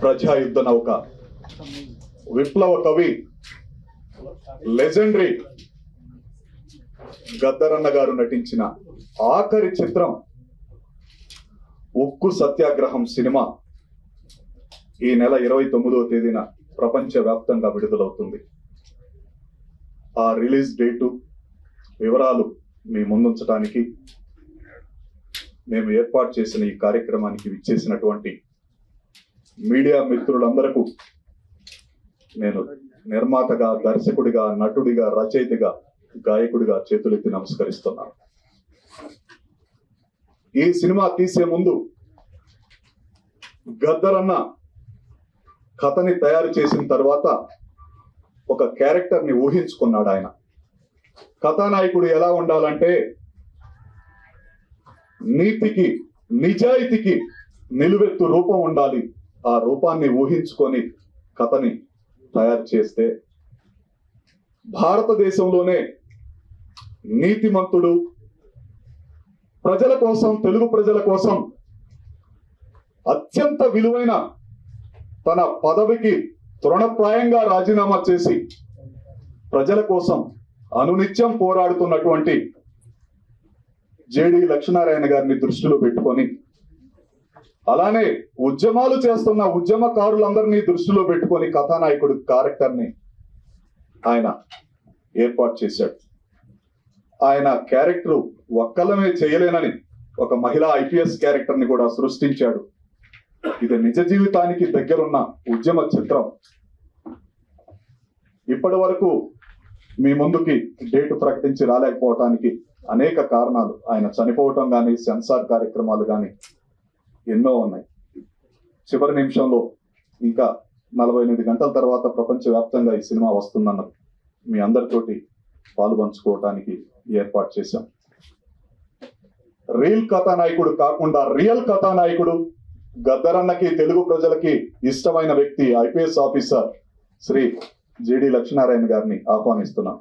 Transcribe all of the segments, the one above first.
ప్రజాయుద్ధ నౌక, విప్లవ కవి, లెజెండరీ గద్దరన్న గారు నటించిన ఆఖరి చిత్రం ఉక్కు సత్యాగ్రహం సినిమా ఈ నెల 29వ తేదీన ప్రపంచవ్యాప్తంగా విడుదలవుతుంది. ఆ రిలీజ్ డేటు వివరాలు మీ ముందుంచడానికి మేము ఏర్పాటు చేసిన ఈ కార్యక్రమానికి విచ్చేసినటువంటి మీడియా మిత్రులందరకు నేను నిర్మాతగా, దర్శకుడిగా, నటుడిగా, రచయితగా, గాయకుడిగా చేతులెత్తి నమస్కరిస్తున్నాను. ఈ సినిమా తీసే ముందు గద్దరన్న కథని తయారు చేసిన తర్వాత ఒక క్యారెక్టర్ని ఊహించుకున్నాడు. ఆయన కథానాయకుడు ఎలా ఉండాలంటే నీతికి, నిజాయితీకి నిలువెత్తు రూపం ఉండాలి. ఆ రూపాన్ని ఊహించుకొని కథని తయారు చేస్తే భారతదేశంలోనే నీతిమంతుడు, ప్రజల కోసం, తెలుగు ప్రజల కోసం అత్యంత విలువైన తన పదవికి తృణప్రాయంగా రాజీనామా చేసి ప్రజల కోసం అనునిత్యం పోరాడుతున్నటువంటి జేడి లక్ష్మీనారాయణ గారిని దృష్టిలో పెట్టుకొని, అలానే ఉద్యమాలు చేస్తున్న ఉద్యమకారులందరినీ దృష్టిలో పెట్టుకొని కథానాయకుడు క్యారెక్టర్ని ఆయన ఏర్పాటు చేశాడు. ఆయన క్యారెక్టర్ ఒక్కలమే చేయలేనని ఒక మహిళా ఐపీఎస్ క్యారెక్టర్ని కూడా సృష్టించాడు. ఇది నిజ జీవితానికి దగ్గరున్న ఉద్యమ చిత్రం. ఇప్పటి వరకు మీ ముందుకి డేటు ప్రకటించి రాలేకపోవటానికి అనేక కారణాలు. ఆయన చనిపోవటం కానీ, సెన్సార్ కార్యక్రమాలు కానీ ఎన్నో ఉన్నాయి. చివరి నిమిషంలో ఇంకా 48 గంటల తర్వాత ప్రపంచవ్యాప్తంగా ఈ సినిమా వస్తుందన్నది మీ అందరితోటి పాలు పంచుకోవటానికి ఏర్పాటు చేశాం. రియల్ కథానాయకుడు కాకుండా రియల్ కథానాయకుడు, గద్దరన్నకి, తెలుగు ప్రజలకి ఇష్టమైన వ్యక్తి, ఐపీఎస్ ఆఫీసర్ శ్రీ జేడి లక్ష్మీనారాయణ గారిని ఆహ్వానిస్తున్నాం.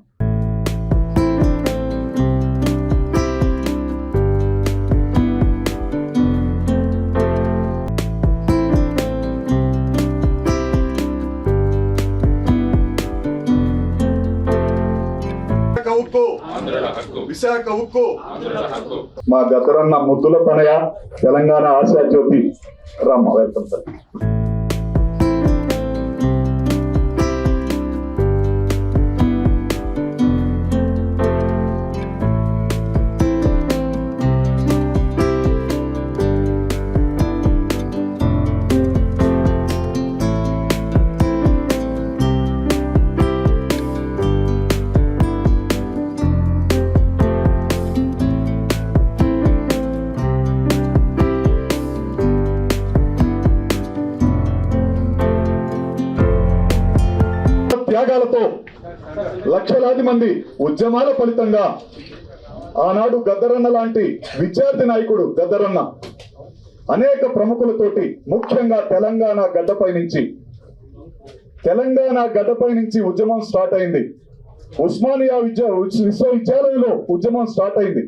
విశాఖ ఉక్కు మా గద్దరన్న ముద్దుల తనయ, తెలంగాణ ఆశా జ్యోతి. రామ్మ, వెల్కమ్ సార్. త్యాగాలతో లక్షలాది మంది ఉద్యమాల ఫలితంగా ఆనాడు గద్దరన్న లాంటి విద్యార్థి నాయకుడు గద్దరన్న అనేక ప్రముఖులతోటి, ముఖ్యంగా తెలంగాణ గడ్డపై నుంచి ఉద్యమం స్టార్ట్ అయింది. ఉస్మానియా విశ్వవిద్యాలయంలో ఉద్యమం స్టార్ట్ అయింది.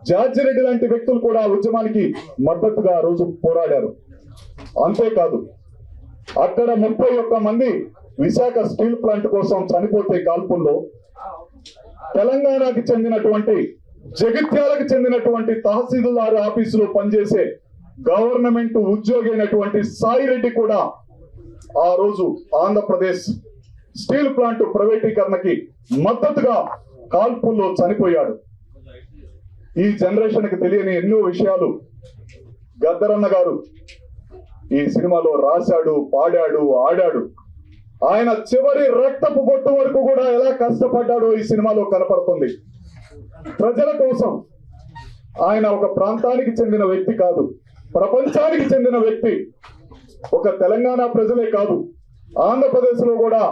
జార్జి రెడ్డి లాంటి వ్యక్తులు కూడా ఉద్యమానికి మద్దతుగా ఆ రోజు పోరాడారు. అంతేకాదు, అక్కడ 31 మంది విశాఖ స్టీల్ ప్లాంట్ కోసం చనిపోతే కాల్పుల్లో తెలంగాణకి చెందినటువంటి, జగిత్యాలకు చెందినటువంటి తహసీల్దార్ ఆఫీసులో పనిచేసే గవర్నమెంట్ ఉద్యోగి అయినటువంటి సాయిరెడ్డి కూడా ఆ రోజు ఆంధ్రప్రదేశ్ స్టీల్ ప్లాంట్ ప్రైవేటీకరణకి మద్దతుగా కాల్పుల్లో చనిపోయాడు. ఈ జనరేషన్ కి తెలియని ఎన్నో విషయాలు గద్దరన్న గారు ఈ సినిమాలో రాశాడు, పాడాడు, ఆడాడు. ఆయన చివరి రక్తపు బొట్టు వరకు కూడా ఎలా కష్టపడ్డాడో ఈ సినిమాలో కనపడుతుంది. ప్రజల కోసం ఆయన ఒక ప్రాంతానికి చెందిన వ్యక్తి కాదు, ప్రపంచానికి చెందిన వ్యక్తి. ఒక తెలంగాణ ప్రజలే కాదు, ఆంధ్రప్రదేశ్ లో కూడా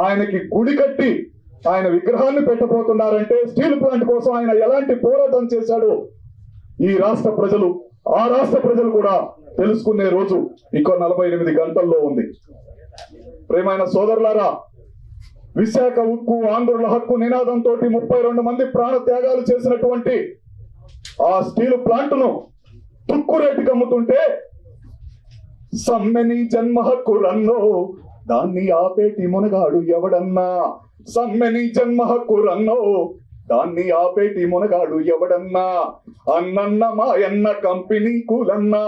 ఆయనకి గుడి కట్టి ఆయన విగ్రహాన్ని పెట్టబోతున్నారంటే స్టీల్ ప్లాంట్ కోసం ఆయన ఎలాంటి పోరాటం చేశాడో ఈ రాష్ట్ర ప్రజలు, ఆ రాష్ట్ర ప్రజలు కూడా తెలుసుకునే రోజు ఇంకో 48 గంటల్లో ఉంది. ప్రేమైన సోదరులారా, విశాఖ ఉక్కు, ఆంధ్రుల హక్కు నినాదంతో 32 మంది ప్రాణ త్యాగాలు చేసినటువంటి ఆ స్టీల్ ప్లాంట్ ను తుక్కు రేటుకి అమ్ముతుంటే సమ్మెని జన్మ హక్కు రన్నో దాన్ని ఆపేటి మునగాడు ఎవడన్నా. సమ్మెని జన్మ హక్కు రన్నో దాన్ని ఆపేటి మునగాడు ఎవడన్నా. అన్నన్న మాయన్న కంపెనీ కూలన్నా.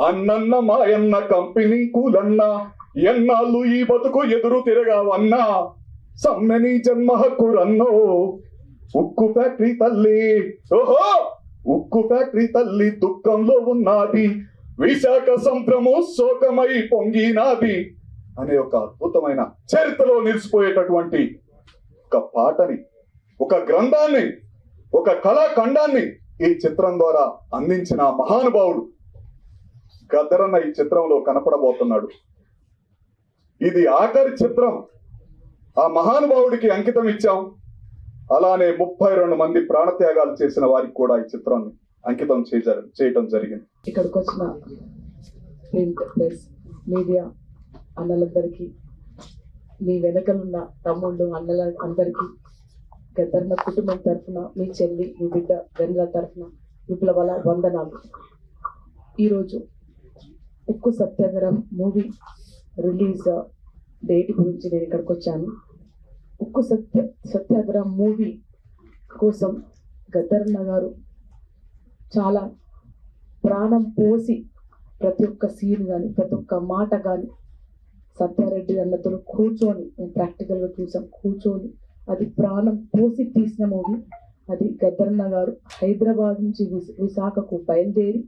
అన్నన్న మాయన్న కంపెనీ కూలన్నా. ఎన్నాళ్ళు ఈ బతుకు ఎదురు తిరగావన్నా. సమ్మెని జన్మ హక్కు రన్నో ఉక్కు ఫ్యాక్టరీ తల్లి. ఉక్కు ఫ్యాక్టరీ తల్లి దుఃఖంలో ఉన్నది. విశాఖ సంద్రము శోకమై పొంగినాది అనే ఒక అద్భుతమైన చరిత్రలో నిలిచిపోయేటటువంటి ఒక పాటని, ఒక గ్రంథాన్ని, ఒక కళాఖండాన్ని ఈ చిత్రం ద్వారా అందించిన మహానుభావుడు గద్దరన్న ఈ చిత్రంలో కనపడబోతున్నాడు. ఇది ఆఖరి చిత్రం. ఆ మహానుభావుడికి అంకితం ఇచ్చాం. అలానే 32 మంది ప్రాణత్యాగాలు చేసిన వారికి కూడా ఈ చిత్రాన్ని అంకితం చేయటం జరిగింది. ఇక్కడికి వచ్చిన ప్రింట్ ప్రెస్ మీడియా అన్నలందరికీ, మీ వెనకలున్న తమ్ముళ్ళు అన్నల అందరికీ, గద్దరన్న కుటుంబం తరఫున, మీ చెల్లి, మీ బిడ్డ వెన్నెల తరఫున విప్లవాల వందనాలు. ఈరోజు ఉక్కు సత్యాగ్రహం మూవీ రిలీజ్ డేట్ గురించి నేను ఇక్కడికి వచ్చాను. ఉక్కు సత్యాగ్రహం మూవీ కోసం గద్దరన్న గారు చాలా ప్రాణం పోసి ప్రతి ఒక్క సీన్ కానీ, ప్రతి ఒక్క మాట కానీ సత్యారెడ్డి అన్నతో కూర్చొని, మేము ప్రాక్టికల్గా చూసాం, కూర్చొని అది ప్రాణం పోసి తీసిన మూవీ. అది గద్దరన్న గారు హైదరాబాద్ నుంచి విశాఖకు బయలుదేరి,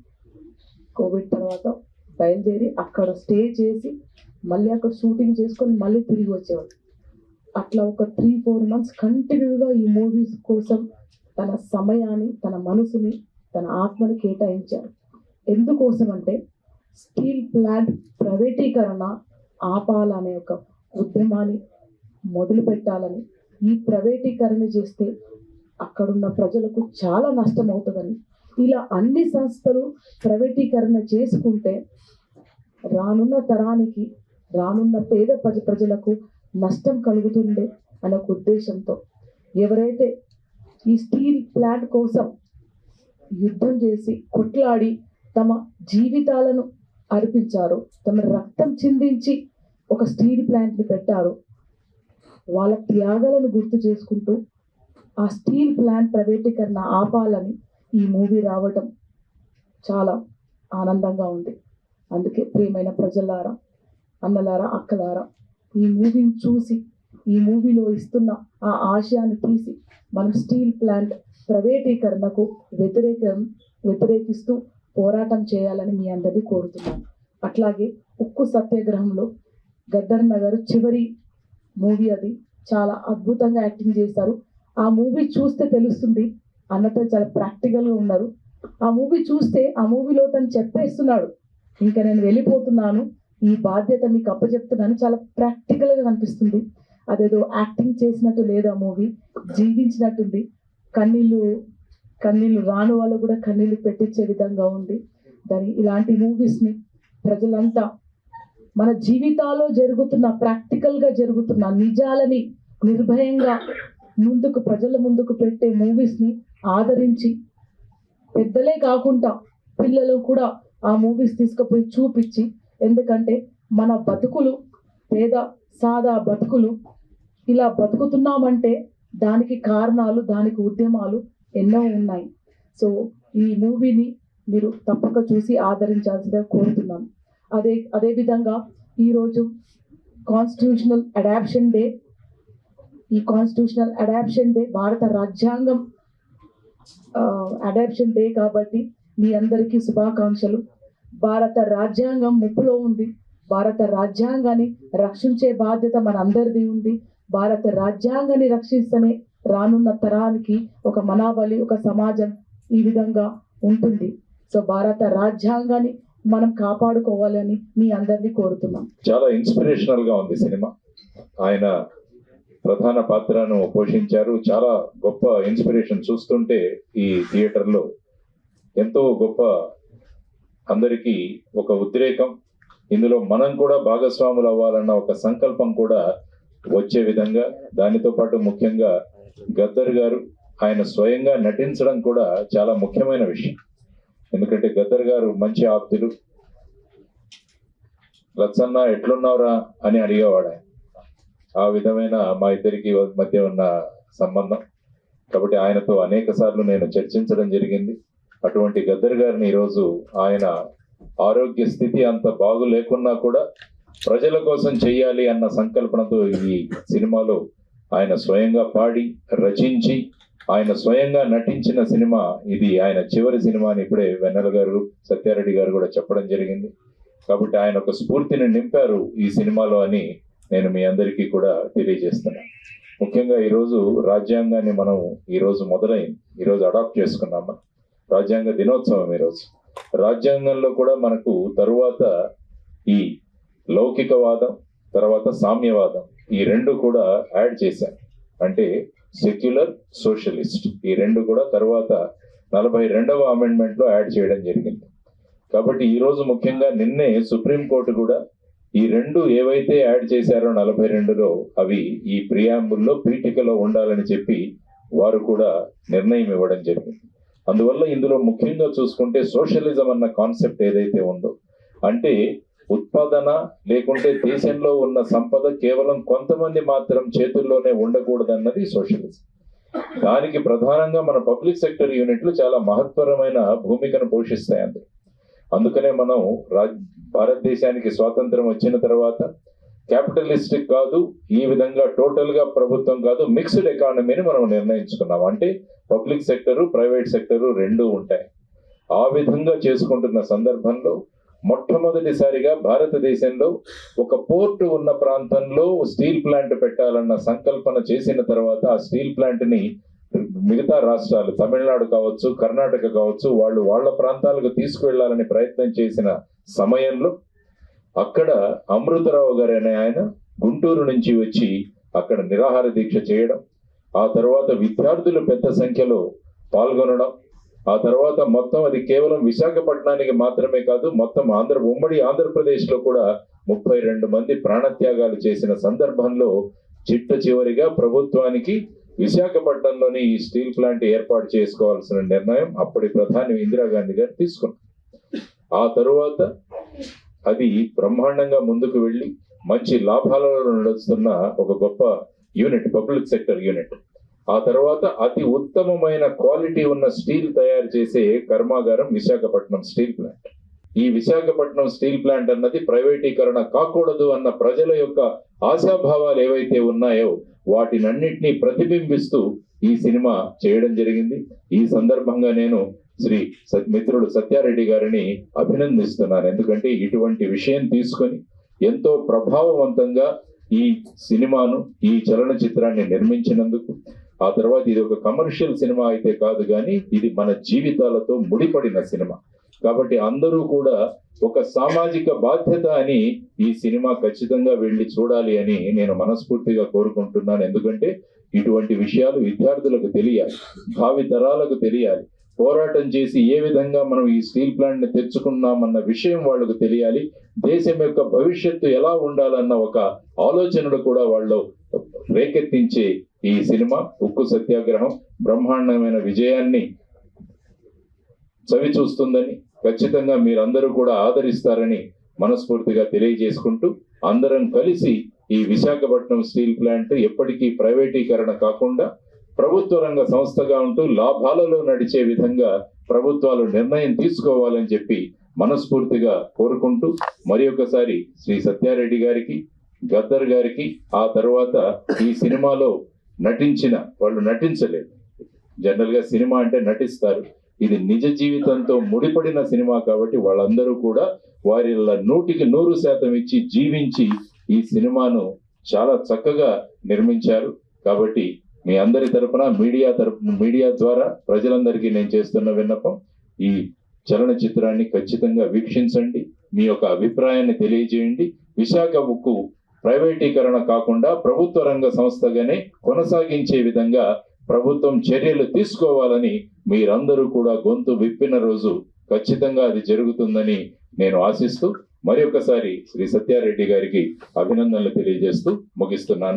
కోవిడ్ తర్వాత బయలుదేరి అక్కడ స్టే చేసి మళ్ళీ అక్కడ షూటింగ్ చేసుకొని మళ్ళీ తిరిగి వచ్చేవాడు. అట్లా ఒక 3-4 months కంటిన్యూగా ఈ మూవీస్ కోసం తన సమయాన్ని, తన మనసుని, తన ఆత్మని కేటాయించారు. ఎందుకోసం అంటే స్టీల్ ప్లాంట్ ప్రైవేటీకరణ ఆపాలనే ఒక ఉద్యమాన్ని మొదలు పెట్టాలని. ఈ ప్రైవేటీకరణ చేస్తే అక్కడున్న ప్రజలకు చాలా నష్టం అవుతుందని, ఇలా అన్ని సంస్థలు ప్రైవేటీకరణ చేసుకుంటే రానున్న తరానికి, రానున్న పేద ప్రజలకు నష్టం కలుగుతుంది అనే ఒక ఉద్దేశంతో ఎవరైతే ఈ స్టీల్ ప్లాంట్ కోసం యుద్ధం చేసి కొట్లాడి తమ జీవితాలను అర్పించారో, తమ రక్తం చిందించి ఒక స్టీల్ ప్లాంట్ని పెట్టారో, వాళ్ళ త్యాగాలను గుర్తు చేసుకుంటూ ఆ స్టీల్ ప్లాంట్ ప్రైవేటీకరణ ఆపాలని ఈ మూవీ రావటం చాలా ఆనందంగా ఉంది. అందుకే ప్రియమైన ప్రజలారా, అన్నలారా, అక్కలారా, ఈ మూవీని చూసి ఈ మూవీలో ఇస్తున్న ఆ ఆశయాన్ని తీసి మనం స్టీల్ ప్లాంట్ ప్రైవేటీకరణకు వ్యతిరేకిస్తూ పోరాటం చేయాలని మీ అందరినీ కోరుతున్నాను. అట్లాగే ఉక్కు సత్యాగ్రహంలో గద్దరన్న గారు చివరి మూవీ, అది చాలా అద్భుతంగా యాక్టింగ్ చేశారు. ఆ మూవీ చూస్తే తెలుస్తుంది, అన్నతో చాలా ప్రాక్టికల్గా ఉన్నారు. ఆ మూవీ చూస్తే ఆ మూవీలో తను చెప్పేస్తున్నాడు, ఇంకా నేను వెళ్ళిపోతున్నాను, ఈ బాధ్యత మీకు అప్పచెప్తున్నాను, చాలా ప్రాక్టికల్గా కనిపిస్తుంది. అదేదో యాక్టింగ్ చేసినట్టు లేదు, ఆ మూవీ జీవించినట్టుంది. కన్నీళ్ళు రాను వాళ్ళు కూడా కన్నీళ్ళు పెట్టించే విధంగా ఉంది. ఇలాంటి మూవీస్ని ప్రజలంతా మన జీవితాల్లో జరుగుతున్న, ప్రాక్టికల్గా జరుగుతున్న నిజాలని నిర్భయంగా ప్రజల ముందుకు పెట్టే మూవీస్ని ఆదరించి, పెద్దలే కాకుండా పిల్లలు కూడా ఆ మూవీస్ తీసుకుపోయి చూపించి, ఎందుకంటే మన బతుకులు పేద సాదా బతుకులు ఇలా బతుకుతున్నామంటే దానికి కారణాలు, దానికి ఉద్యమాలు ఎన్నో ఉన్నాయి. సో ఈ మూవీని మీరు తప్పక చూసి ఆదరించాల్సిందిగా కోరుతున్నాను. అదేవిధంగా ఈరోజు కాన్స్టిట్యూషనల్ అడాప్షన్ డే. ఈ కాన్స్టిట్యూషనల్ అడాప్షన్ డే భారత రాజ్యాంగం అడాప్షన్ డే కాబట్టి మీ అందరికీ శుభాకాంక్షలు. భారత రాజ్యాంగం ముప్పులో ఉంది. భారత రాజ్యాంగాన్ని రక్షించే బాధ్యత మన అందరిది ఉంది. భారత రాజ్యాంగాన్ని రక్షిస్తేనే రానున్న తరానికి ఒక మనాబలి, ఒక సమాజం ఈ విధంగా ఉంటుంది. సో భారత రాజ్యాంగాన్ని మనం కాపాడుకోవాలని మీ అందరినీ కోరుతున్నాం. చాలా ఇన్స్పిరేషనల్ గా ఉంది సినిమా. ఆయన ప్రధాన పాత్రను పోషించారు. చాలా గొప్ప ఇన్స్పిరేషన్. చూస్తుంటే ఈ థియేటర్ లో ఎంతో గొప్ప, అందరికీ ఒక ఉద్రేకం, ఇందులో మనం కూడా భాగస్వాములు అవ్వాలన్న ఒక సంకల్పం కూడా వచ్చే విధంగా, దానితో పాటు ముఖ్యంగా గద్దర్ గారు ఆయన స్వయంగా నటించడం కూడా చాలా ముఖ్యమైన విషయం. ఎందుకంటే గద్దర్ గారు మంచి ఆప్తులు, లచ్చన్న ఎట్లున్నావురా అని అడిగేవాడు ఆయన. ఆ విధమైన మా ఇద్దరికి మధ్య ఉన్న సంబంధం. కాబట్టి ఆయనతో అనేక సార్లు నేను చర్చించడం జరిగింది. అటువంటి గద్దర్ గారిని ఈరోజు ఆయన ఆరోగ్య స్థితి అంత బాగు లేకున్నా కూడా ప్రజల కోసం చెయ్యాలి అన్న సంకల్పనతో ఈ సినిమాలో ఆయన స్వయంగా పాడి రచించి ఆయన స్వయంగా నటించిన సినిమా ఇది. ఆయన చివరి సినిమా అని ఇప్పుడే వెన్నెల గారు, సత్యారెడ్డి గారు కూడా చెప్పడం జరిగింది. కాబట్టి ఆయన ఒక స్ఫూర్తిని నింపారు ఈ సినిమాలో అని నేను మీ అందరికీ కూడా తెలియజేస్తున్నాను. ముఖ్యంగా ఈరోజు రాజ్యాంగాన్ని మనం ఈరోజు మొదలైంది, ఈరోజు అడాప్ట్ చేసుకున్నాం. రాజ్యాంగ దినోత్సవం ఈరోజు. రాజ్యాంగంలో కూడా మనకు తరువాత ఈ లౌకికవాదం, తర్వాత సామ్యవాదం, ఈ రెండు కూడా యాడ్ చేశారు. అంటే సెక్యులర్, సోషలిస్ట్, ఈ రెండు కూడా తర్వాత 42వ అమెండ్మెంట్ లో యాడ్ చేయడం జరిగింది. కాబట్టి ఈ రోజు ముఖ్యంగా నిన్నే సుప్రీంకోర్టు కూడా ఈ రెండు ఏవైతే యాడ్ చేశారో 42లో అవి ఈ ప్రియాంబుల్లో పీఠికలో ఉండాలని చెప్పి వారు కూడా నిర్ణయం ఇవ్వడం జరిగింది. అందువల్ల ఇందులో ముఖ్యంగా చూసుకుంటే సోషలిజం అన్న కాన్సెప్ట్ ఏదైతే ఉందో, అంటే ఉత్పాదన లేకుంటే దేశంలో ఉన్న సంపద కేవలం కొంతమంది మాత్రం చేతుల్లోనే ఉండకూడదన్నది సోషలిజం. దానికి ప్రధానంగా మన పబ్లిక్ సెక్టర్ యూనిట్లు చాలా మహత్తరమైన భూమికను పోషిస్తాయి. అందుకనే మనం భారతదేశానికి స్వాతంత్రం వచ్చిన తర్వాత క్యాపిటలిస్టిక్ కాదు, ఈ విధంగా టోటల్ గా ప్రభుత్వం కాదు, మిక్స్డ్ ఎకానమీని మనం నిర్ణయించుకున్నాం. అంటే పబ్లిక్ సెక్టరు, ప్రైవేట్ సెక్టరు రెండూ ఉంటాయి. ఆ విధంగా చేసుకుంటున్న సందర్భంలో మొట్టమొదటిసారిగా భారతదేశంలో ఒక పోర్టు ఉన్న ప్రాంతంలో స్టీల్ ప్లాంట్ పెట్టాలన్న సంకల్పన చేసిన తర్వాత ఆ స్టీల్ ప్లాంట్ ని మిగతా రాష్ట్రాలు, తమిళనాడు కావచ్చు, కర్ణాటక కావచ్చు, వాళ్ళు వాళ్ళ ప్రాంతాలకు తీసుకువెళ్లాలని ప్రయత్నం చేసిన సమయంలో అక్కడ అమృతరావు గారు అనే ఆయన గుంటూరు నుంచి వచ్చి అక్కడ నిరాహార దీక్ష చేయడం, ఆ తర్వాత విద్యార్థులు పెద్ద సంఖ్యలో పాల్గొనడం, ఆ తర్వాత మొత్తం అది కేవలం విశాఖపట్నానికి మాత్రమే కాదు, మొత్తం ఉమ్మడి ఆంధ్రప్రదేశ్ లో కూడా 32 మంది ప్రాణత్యాగాలు చేసిన సందర్భంలో చిట్ట చివరిగా ప్రభుత్వానికి విశాఖపట్నంలోని ఈ స్టీల్ ప్లాంట్ ఏర్పాటు చేసుకోవాల్సిన నిర్ణయం అప్పటి ప్రధాని ఇందిరాగాంధీ గారు తీసుకున్నారు. ఆ తరువాత అది బ్రహ్మాండంగా ముందుకు వెళ్ళి మంచి లాభాలలో నడుస్తున్న ఒక గొప్ప యూనిట్, పబ్లిక్ సెక్టర్ యూనిట్. ఆ తర్వాత అతి ఉత్తమమైన క్వాలిటీ ఉన్న స్టీల్ తయారు చేసే కర్మాగారం విశాఖపట్నం స్టీల్ ప్లాంట్. ఈ విశాఖపట్నం స్టీల్ ప్లాంట్ అన్నది ప్రైవేటీకరణ కాకూడదు అన్న ప్రజల యొక్క ఆశాభావాలు ఏవైతే ఉన్నాయో వాటినన్నింటినీ ప్రతిబింబిస్తూ ఈ సినిమా చేయడం జరిగింది. ఈ సందర్భంగా నేను శ్రీ మిత్రుడు సత్యారెడ్డి గారిని అభినందిస్తున్నాను. ఎందుకంటే ఇటువంటి విషయం తీసుకొని ఎంతో ప్రభావవంతంగా ఈ సినిమాను, ఈ చలనచిత్రాన్ని నిర్మించినందుకు, ఆ తర్వాత ఇది ఒక కమర్షియల్ సినిమా అయితే కాదు కానీ ఇది మన జీవితాలతో ముడిపడిన సినిమా. కాబట్టి అందరూ కూడా ఒక సామాజిక బాధ్యత అని ఈ సినిమా ఖచ్చితంగా వెళ్ళి చూడాలి అని నేను మనస్ఫూర్తిగా కోరుకుంటున్నాను. ఎందుకంటే ఇటువంటి విషయాలు విద్యార్థులకు తెలియాలి, భావి తరాలకు తెలియాలి. పోరాటం చేసి ఏ విధంగా మనం ఈ స్టీల్ ప్లాంట్ ని తెచ్చుకున్నామన్న విషయం వాళ్ళకు తెలియాలి. దేశం యొక్క భవిష్యత్తు ఎలా ఉండాలన్న ఒక ఆలోచనలు కూడా వాళ్ళు రేకెత్తించే ఈ సినిమా ఉక్కు సత్యాగ్రహం బ్రహ్మాండమైన విజయాన్ని చవి చూస్తుందని, ఖచ్చితంగా మీరందరూ కూడా ఆదరిస్తారని మనస్ఫూర్తిగా తెలియజేసుకుంటూ, అందరం కలిసి ఈ విశాఖపట్నం స్టీల్ ప్లాంట్ ఎప్పటికీ ప్రైవేటీకరణ కాకుండా ప్రభుత్వ రంగ సంస్థగా ఉంటూ లాభాలలో నడిచే విధంగా ప్రభుత్వాలు నిర్ణయం తీసుకోవాలని చెప్పి మనస్ఫూర్తిగా కోరుకుంటూ, మరి ఒకసారి శ్రీ సత్యారెడ్డి గారికి, గద్దర్ గారికి, ఆ తర్వాత ఈ సినిమాలో నటించిన వాళ్ళు, నటించలేదు, జనరల్ గా సినిమా అంటే నటిస్తారు, ఇది నిజ జీవితంతో ముడిపడిన సినిమా కాబట్టి వాళ్ళందరూ కూడా వారి 100% ఇచ్చి జీవించి ఈ సినిమాను చాలా చక్కగా నిర్మించారు. కాబట్టి మీ అందరి తరపున, మీడియా ద్వారా ప్రజలందరికీ నేను చేస్తున్న విన్నపం, ఈ చలనచిత్రాన్ని ఖచ్చితంగా వీక్షించండి, మీ యొక్క అభిప్రాయాన్ని తెలియజేయండి. విశాఖ ఉక్కు ప్రైవేటీకరణ కాకుండా ప్రభుత్వ రంగ సంస్థగానే కొనసాగించే విధంగా ప్రభుత్వం చర్యలు తీసుకోవాలని మీరందరూ కూడా గొంతు విప్పిన రోజు ఖచ్చితంగా అది జరుగుతుందని నేను ఆశిస్తూ మరి ఒకసారి శ్రీ సత్యారెడ్డి గారికి అభినందనలు తెలియజేస్తూ ముగిస్తున్నాను.